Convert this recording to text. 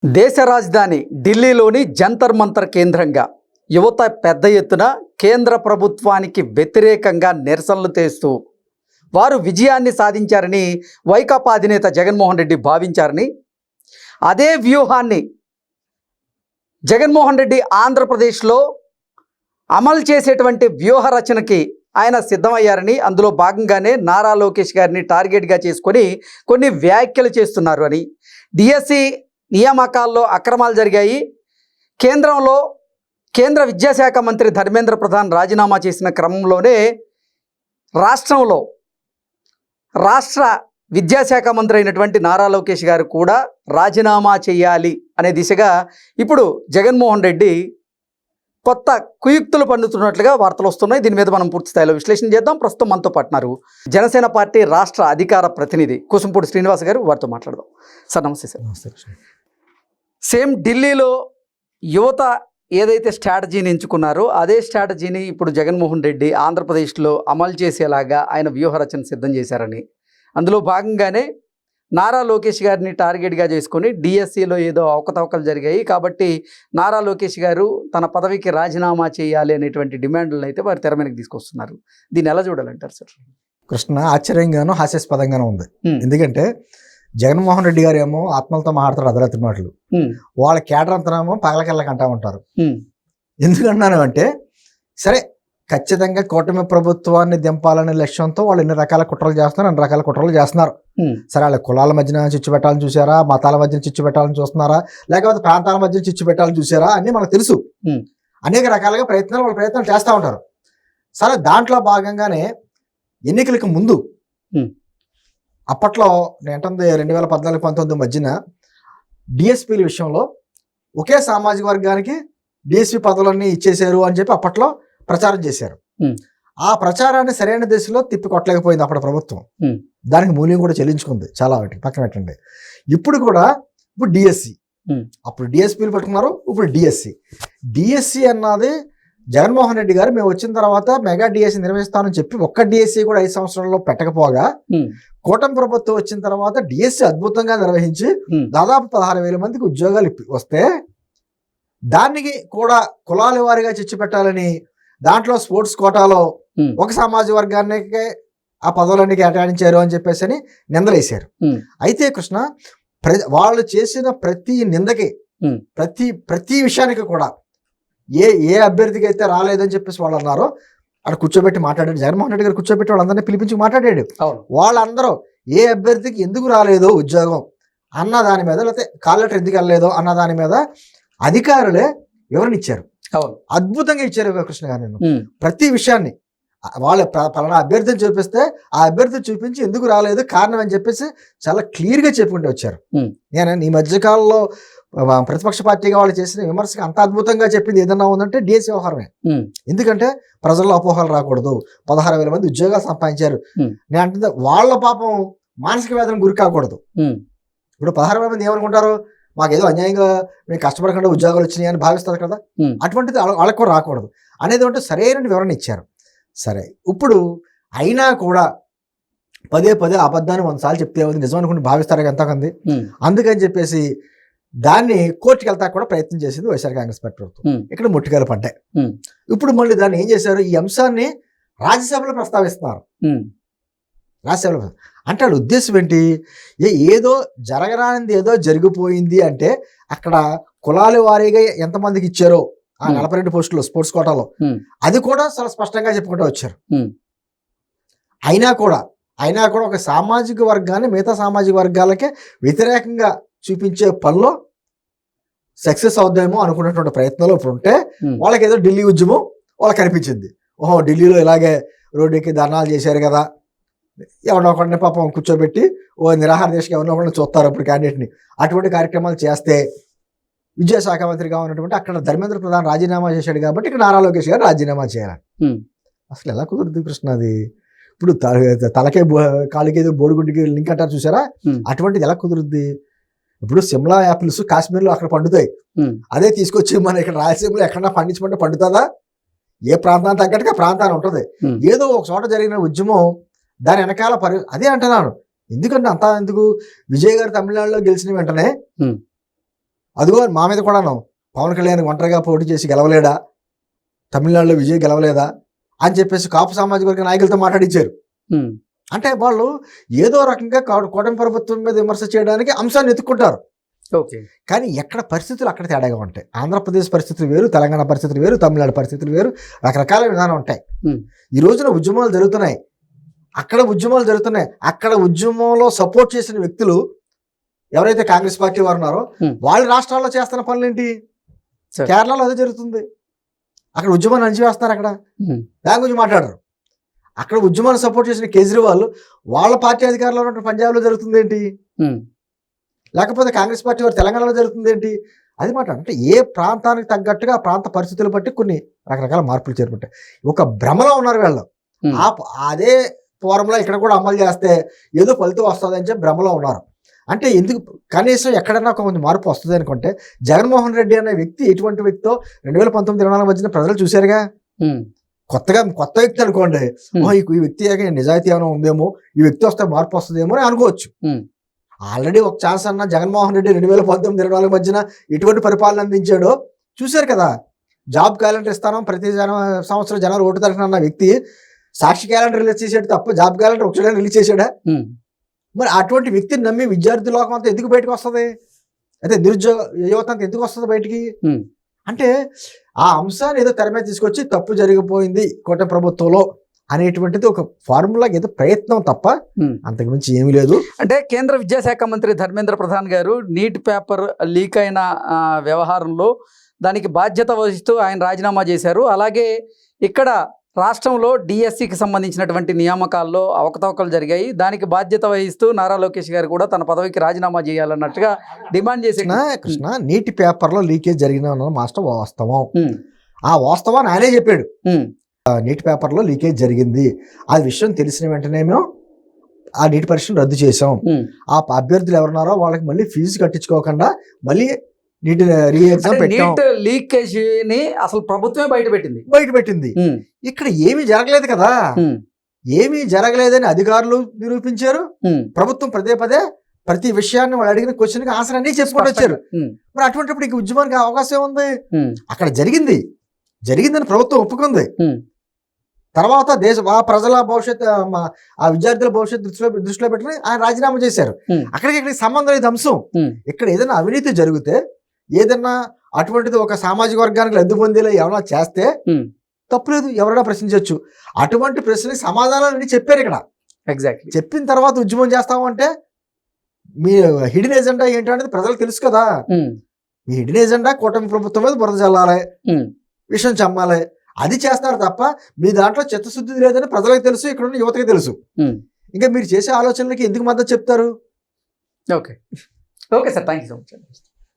దేశ రాజధాని ఢిల్లీలోని జంతర్ మంతర్ కేంద్రంగా యువత పెద్ద ఎత్తున కేంద్ర ప్రభుత్వానికి వ్యతిరేకంగా నిరసనలు చేస్తూ వారు విజయాన్ని సాధించారని వైకాపా అధినేత జగన్మోహన్ రెడ్డి భావించారని, అదే వ్యూహాన్ని జగన్మోహన్ రెడ్డి ఆంధ్రప్రదేశ్లో అమలు చేసేటువంటి వ్యూహ రచనకి ఆయన సిద్ధమయ్యారని, అందులో భాగంగానే నారా లోకేష్ గారిని టార్గెట్గా చేసుకొని కొన్ని వ్యాఖ్యలు చేస్తున్నారు అని, డిఎస్సి నియామకాల్లో అక్రమాలు జరిగాయి, కేంద్రంలో కేంద్ర విద్యాశాఖ మంత్రి ధర్మేంద్ర ప్రధాన్ రాజీనామా చేసిన క్రమంలోనే రాష్ట్రంలో రాష్ట్ర విద్యాశాఖ మంత్రి అయినటువంటి నారా లోకేష్ గారు కూడా రాజీనామా చేయాలి అనే దిశగా ఇప్పుడు జగన్మోహన్ రెడ్డి కొత్త కుయుక్తులు పన్నుతున్నట్లుగా వార్తలు వస్తున్నాయి. దీని మీద మనం పూర్తి స్థాయిలో విశ్లేషణ చేద్దాం. ప్రస్తుతం మనతో పాటున్నారు జనసేన పార్టీ రాష్ట్ర అధికార ప్రతినిధి కుసుంపూడి శ్రీనివాస్ గారు. వారితో మాట్లాడదాం. సార్ నమస్తే. సార్ నమస్తే. సేమ్ ఢిల్లీలో యువత ఏదైతే స్ట్రాటజీని ఎంచుకున్నారో అదే స్ట్రాటజీని ఇప్పుడు జగన్మోహన్ రెడ్డి ఆంధ్రప్రదేశ్లో అమలు చేసేలాగా ఆయన వ్యూహరచన సిద్ధం చేశారని, అందులో భాగంగానే నారా లోకేష్ గారిని టార్గెట్గా చేసుకొని డిఎస్సిలో ఏదో అవకతవకలు జరిగాయి కాబట్టి నారా లోకేష్ గారు తన పదవికి రాజీనామా చేయాలి అనేటువంటి డిమాండ్లను అయితే వారు తెర మీదకి తీసుకొస్తున్నారు. దీన్ని ఎలా చూడాలంటారు సార్? కృష్ణ, ఆశ్చర్యంగానూ హాస్యాస్పదంగానూ ఉంది. ఎందుకంటే జగన్మోహన్ రెడ్డి గారు ఏమో ఆత్మలతో మాట్లాడతారు అర్ధరాత్రి మాటలు, వాళ్ళ కేడర్ అంతనేమో పగలకెళ్ళకి అంటా ఉంటారు. ఎందుకన్నాను అంటే, సరే ఖచ్చితంగా కూటమి ప్రభుత్వాన్ని దింపాలనే లక్ష్యంతో వాళ్ళు ఎన్ని రకాల కుట్రలు చేస్తున్నారు, అన్ని రకాల కుట్రలు చేస్తున్నారు. సరే, వాళ్ళ కులాల మధ్యన చిచ్చు పెట్టాలని చూసారా, మతాల మధ్యన చిచ్చు పెట్టాలని చూస్తున్నారా, లేకపోతే ప్రాంతాల మధ్యన చిచ్చు పెట్టాలని చూసారా అని మనకు తెలుసు. అనేక రకాలుగా వాళ్ళ ప్రయత్నాలు చేస్తూ ఉంటారు. సరే, దాంట్లో భాగంగానే ఎన్నికలకు ముందు అప్పట్లో నేంటుంది 2014-19 మధ్యన డిఎస్పీల విషయంలో ఒకే సామాజిక వర్గానికి డిఎస్పీ పదవులన్నీ ఇచ్చేశారు అని చెప్పి అప్పట్లో ప్రచారం చేశారు. ఆ ప్రచారాన్ని సరైన దిశలో తిప్పికొట్టలేకపోయింది అప్పటి ప్రభుత్వం. దానికి మూల్యం కూడా చెల్లించుకుంది చాలా. వాటికి పక్కన పెట్టండి. ఇప్పుడు డిఎస్సి, అప్పుడు డిఎస్పీలు పెట్టుకున్నారు, ఇప్పుడు డిఎస్సి అన్నది జగన్మోహన్ రెడ్డి గారు మేము వచ్చిన తర్వాత మెగా డిఎస్సి నిర్వహిస్తామని చెప్పి ఒక్క డిఎస్సి కూడా 5 సంవత్సరాల్లో పెట్టకపోగా కూటమి ప్రభుత్వం వచ్చిన తర్వాత డిఎస్సి అద్భుతంగా నిర్వహించి దాదాపు 16,000 మందికి ఉద్యోగాలు వస్తే దానికి కూడా కులాల వారీగా చిచ్చు పెట్టాలని దాంట్లో స్పోర్ట్స్ కోటాలో ఒక సామాజిక వర్గానికి ఆ పదవులన్నీ కేటాయించారు అని చెప్పేసి అని నిందలేశారు. అయితే కృష్ణ, వాళ్ళు చేసిన ప్రతి నిందకి ప్రతి విషయానికి కూడా ఏ అభ్యర్థికి అయితే రాలేదని చెప్పేసి వాళ్ళు అన్నారో అక్కడ కూర్చోబెట్టి మాట్లాడాడు జగన్మోహన్ రెడ్డి గారు. కూర్చోబెట్టి వాళ్ళందరినీ పిలిపించి మాట్లాడాడు. వాళ్ళందరూ ఏ అభ్యర్థికి ఎందుకు రాలేదో ఉద్యోగం అన్న దాని మీద, లేకపోతే కాల్ లెటర్ ఎందుకు వెళ్ళలేదో అన్న దాని మీద అధికారులే వివరణ ఇచ్చారు. అద్భుతంగా ఇచ్చారు కృష్ణ గారు. నేను ప్రతి విషయాన్ని వాళ్ళ పలానా అభ్యర్థిని చూపిస్తే ఆ అభ్యర్థిని చూపించి ఎందుకు రాలేదు కారణం అని చెప్పేసి చాలా క్లియర్గా చెప్పుకుంటూ వచ్చారు. నేను ఈ మధ్యకాలంలో ప్రతిపక్ష పార్టీగా వాళ్ళు చేసిన విమర్శకు అంత అద్భుతంగా చెప్పింది ఏదన్నా ఉందంటే డిఎస్సి వ్యవహారమే. ఎందుకంటే ప్రజల్లో అపోహలు రాకూడదు, 16,000 మంది ఉద్యోగాలు సంపాదించారు. నేను అంటే వాళ్ళ పాపం మానసిక వేదన గురి కాకూడదు. ఇప్పుడు 16,000 మంది ఏమనుకుంటారు, మాకేదో అన్యాయంగా మేము కష్టపడకుండా ఉద్యోగాలు వచ్చినాయి అని భావిస్తారు కదా, అటువంటిది వాళ్ళకు కూడా రాకూడదు అనేది అంటే సరైన వివరణ ఇచ్చారు. సరే, ఇప్పుడు అయినా కూడా పదే అబద్ధాన్ని 100 సార్లు చెప్తే నిజం అనుకుంటే భావిస్తారు ఎంతమంది. అందుకని చెప్పేసి దాన్ని కోర్టుకి వెళ్తా కూడా ప్రయత్నం చేసింది వైఎస్ఆర్ కాంగ్రెస్ పార్టీ ప్రభుత్వం. ఇక్కడ ముట్టుకాయలు పడ్డాయి. ఇప్పుడు మళ్ళీ దాన్ని ఏం చేశారు, ఈ అంశాన్ని రాజ్యసభలో ప్రస్తావిస్తున్నారు. రాజ్యసభలో అంటే వాళ్ళ ఉద్దేశం ఏంటి, ఏదో జరగరానిది ఏదో జరిగిపోయింది అంటే అక్కడ కులాల వారీగా ఎంతమందికి ఇచ్చారో ఆ 42 పోస్టులు స్పోర్ట్స్ కోటాలో అది కూడా చాలా స్పష్టంగా చెప్పుకుంటూ వచ్చారు. అయినా కూడా ఒక సామాజిక వర్గాన్ని మిగతా సామాజిక వర్గాలకే వ్యతిరేకంగా చూపించే పనిలో సక్సెస్ అవుద్దామో అనుకున్నటువంటి ప్రయత్నంలో ఇప్పుడు ఉంటే వాళ్ళకి ఏదో ఢిల్లీ ఉద్యమం వాళ్ళకి కనిపించింది. ఓహో, ఢిల్లీలో ఇలాగే రోడ్డుకి ధర్నాలు చేశారు కదా, ఎవరినో ఒకరిని పాపం కూర్చోబెట్టి నిరాహార దీక్షకి ఎవరినో ఒకరిని చూస్తారు అప్పుడు క్యాండిడేట్ని. అటువంటి కార్యక్రమాలు చేస్తే విద్యాశాఖ మంత్రిగా ఉన్నటువంటి అక్కడ ధర్మేంద్ర ప్రధాన్ రాజీనామా చేశాడు కాబట్టి ఇక్కడ నారా లోకేష్ గారు రాజీనామా చేయాలి. అసలు ఎలా కుదురుతుంది కృష్ణ అది? ఇప్పుడు తలకే కాలికేదో బోడిగుడ్డికి లింక్ అంటారు చూసారా, అటువంటిది ఎలా కుదురుద్ది? ఇప్పుడు సిమ్లా యాపిల్స్ కాశ్మీర్లో అక్కడ పండుతాయి, అదే తీసుకొచ్చి మన ఇక్కడ రాయలసీమలో ఎక్కడన్నా పండించమంటే పండుతుందా? ఏ ప్రాంతానికి తగ్గట్టుగా ప్రాంతాన్ని ఉంటుంది. ఏదో ఒక చోట జరిగిన ఉద్యమం దాని వెనకాల అదే అంటున్నాను. ఎందుకంటే అంతా ఎందుకు, విజయ్ గారు తమిళనాడులో గెలిచిన వెంటనే అదిగో మా మీద కూడాను పవన్ కళ్యాణ్ ఒంటరిగా పోటీ చేసి గెలవలేడా, తమిళనాడులో విజయ్ గెలవలేదా అని చెప్పేసి కాపు సామాజిక వర్గ నాయకులతో మాట్లాడించారు. అంటే వాళ్ళు ఏదో రకంగా కూటమి ప్రభుత్వం మీద విమర్శ చేయడానికి అంశాన్ని ఎత్తుక్కుంటారు. ఓకే, కానీ ఎక్కడ పరిస్థితులు అక్కడ తేడాగా ఉంటాయి. ఆంధ్రప్రదేశ్ పరిస్థితులు వేరు, తెలంగాణ పరిస్థితులు వేరు, తమిళనాడు పరిస్థితులు వేరు, రకరకాల విధానం ఉంటాయి. ఈ రోజున ఉద్యమాలు జరుగుతున్నాయి, అక్కడ ఉద్యమాలు జరుగుతున్నాయి. అక్కడ ఉద్యమంలో సపోర్ట్ చేసిన వ్యక్తులు ఎవరైతే కాంగ్రెస్ పార్టీ వారు ఉన్నారో వాళ్ళ రాష్ట్రాల్లో చేస్తున్న పనులు ఏంటి? కేరళలో అదే జరుగుతుంది. అక్కడ ఉద్యమాన్ని అణచివేస్తున్నారు. అక్కడ దాని గురించి మాట్లాడరు. అక్కడ ఉద్యమాన్ని సపోర్ట్ చేసిన కేజ్రీవాల్ వాళ్ళ పార్టీ అధికారంలో ఉన్న పంజాబ్లో జరుగుతుంది ఏంటి? లేకపోతే కాంగ్రెస్ పార్టీ వారు తెలంగాణలో జరుగుతుంది ఏంటి? అది మాట. అంటే ఏ ప్రాంతానికి తగ్గట్టుగా ఆ ప్రాంత పరిస్థితులు బట్టి కొన్ని రకరకాల మార్పులు చేరుకుంటాయి. ఒక భ్రమలో ఉన్నారు వీళ్ళు. అదే ఫార్ములా ఇక్కడ కూడా అమలు చేస్తే ఏదో ఫలితం వస్తుంది అని చెప్పి భ్రమలో ఉన్నారు. అంటే ఎందుకు కనీసం ఎక్కడైనా కొంచెం మార్పు వస్తుంది అనుకుంటే జగన్మోహన్ రెడ్డి అనే వ్యక్తి ఎటువంటి వ్యక్తితో 2019-24 మధ్యన ప్రజలు చూశారుగా. కొత్త వ్యక్తి అనుకోండి, ఈ వ్యక్తి నిజాయితీ ఏమైనా ఉందేమో, ఈ వ్యక్తి వస్తే మార్పు వస్తుందేమో అని అనుకోవచ్చు. ఆల్రెడీ ఒక ఛాన్స్ అన్న జగన్మోహన్ రెడ్డి 2019-24 మధ్యన ఎటువంటి పరిపాలన అందించాడో చూశారు కదా. జాబ్ క్యాలెండర్ ఇస్తాను ప్రతి సంవత్సరం జనవరి 1 తారీఖున అన్న వ్యక్తి సాక్షి క్యాలెండర్ రిలీజ్ చేసాడు తప్ప జాబ్ క్యాలెండర్ ఒకసారి రిలీజ్ చేశాడా? మరి అటువంటి వ్యక్తిని నమ్మి విద్యార్థి లోకం అంతా ఎందుకు బయటకు వస్తుంది? అయితే నిరుద్యోగ యువత అంతా ఎందుకు వస్తుంది బయటికి? అంటే ఆ అంశాన్ని ఏదో తెర మీద తీసుకొచ్చి తప్పు జరిగిపోయింది కూటమి ప్రభుత్వంలో అనేటువంటిది ఒక ఫార్ములా ఏదో ప్రయత్నం తప్ప అంతకుమించి ఏమీ లేదు. అంటే కేంద్ర విద్యాశాఖ మంత్రి ధర్మేంద్ర ప్రధాన్ గారు నీట్ పేపర్ లీక్ అయిన వ్యవహారంలో దానికి బాధ్యత వహిస్తూ ఆయన రాజీనామా చేశారు. అలాగే ఇక్కడ రాష్ట్రంలో డిఎస్సికి సంబంధించినటువంటి నియామకాల్లో అవకతవకలు జరిగాయి. దానికి బాధ్యత వహిస్తూ నారా లోకేష్ గారు కూడా తన పదవికి రాజీనామా చేయాలన్నట్టుగా డిమాండ్ చేసిన కృష్ణ నీటి పేపర్లో లీకేజ్ జరిగిన మాస్టర్ వాస్తవం. ఆ వాస్తవాన్ని ఆయనే చెప్పాడు. నీటి పేపర్లో లీకేజ్ జరిగింది, ఆ విషయం తెలిసిన వెంటనే మేము ఆ నీటి పరీక్షను రద్దు చేసాం. ఆ అభ్యర్థులు ఎవరున్నారో వాళ్ళకి మళ్ళీ ఫీజు కట్టించుకోకుండా మళ్ళీ నీటి రీ ఎగ్జామ్ పెట్టాం. లీకేజ్ ని అసలు ప్రభుత్వమే బయటపెట్టింది. ఇక్కడ ఏమీ జరగలేదు కదా. ఏమీ జరగలేదని అధికారులు నిరూపించారు. ప్రభుత్వం పదే ప్రతి విషయాన్ని వాళ్ళు అడిగిన క్వశ్చన్ కి ఆన్సర్ అన్ని చెప్పుకుంటూ వచ్చారు. మరి అటువంటిప్పుడు ఇంక ఉద్యమానికి అవకాశం ఉంది. అక్కడ జరిగిందని ప్రభుత్వం ఒప్పుకుంది. తర్వాత ప్రజల భవిష్యత్, ఆ విద్యార్థుల భవిష్యత్ దృష్టిలో పెట్టుకుని ఆయన రాజీనామా చేశారు. ఇక్కడికి సంబంధం లేదు అంశం. ఇక్కడ ఏదైనా అవినీతి జరిగితే, ఏదన్నా అటువంటిది ఒక సామాజిక వర్గానికి లబ్ధి పొందేలా ఏమైనా చేస్తే తప్పులేదు, ఎవరైనా ప్రశ్నించవచ్చు. అటువంటి ప్రశ్నకి సమాధానాలు చెప్పారు ఇక్కడ. ఎగ్జాక్ట్లీ చెప్పిన తర్వాత ఉద్యమం చేస్తాము అంటే మీ హిడెన్ ఎజెండా ఏంటనేది ప్రజలకు తెలుసు కదా. మీ హిడెన్ ఎజెండా కూటమి ప్రభుత్వం మీద బురద చల్లాలి, విషయం చమ్మాలి, అది చేస్తారు తప్ప మీ దాంట్లో చిత్తశుద్ధి లేదని ప్రజలకు తెలుసు, ఇక్కడ ఉన్న యువతకి తెలుసు. ఇంకా మీరు చేసే ఆలోచనలకి ఎందుకు మద్దతు చెప్తారు? Okay sir, thank you so much.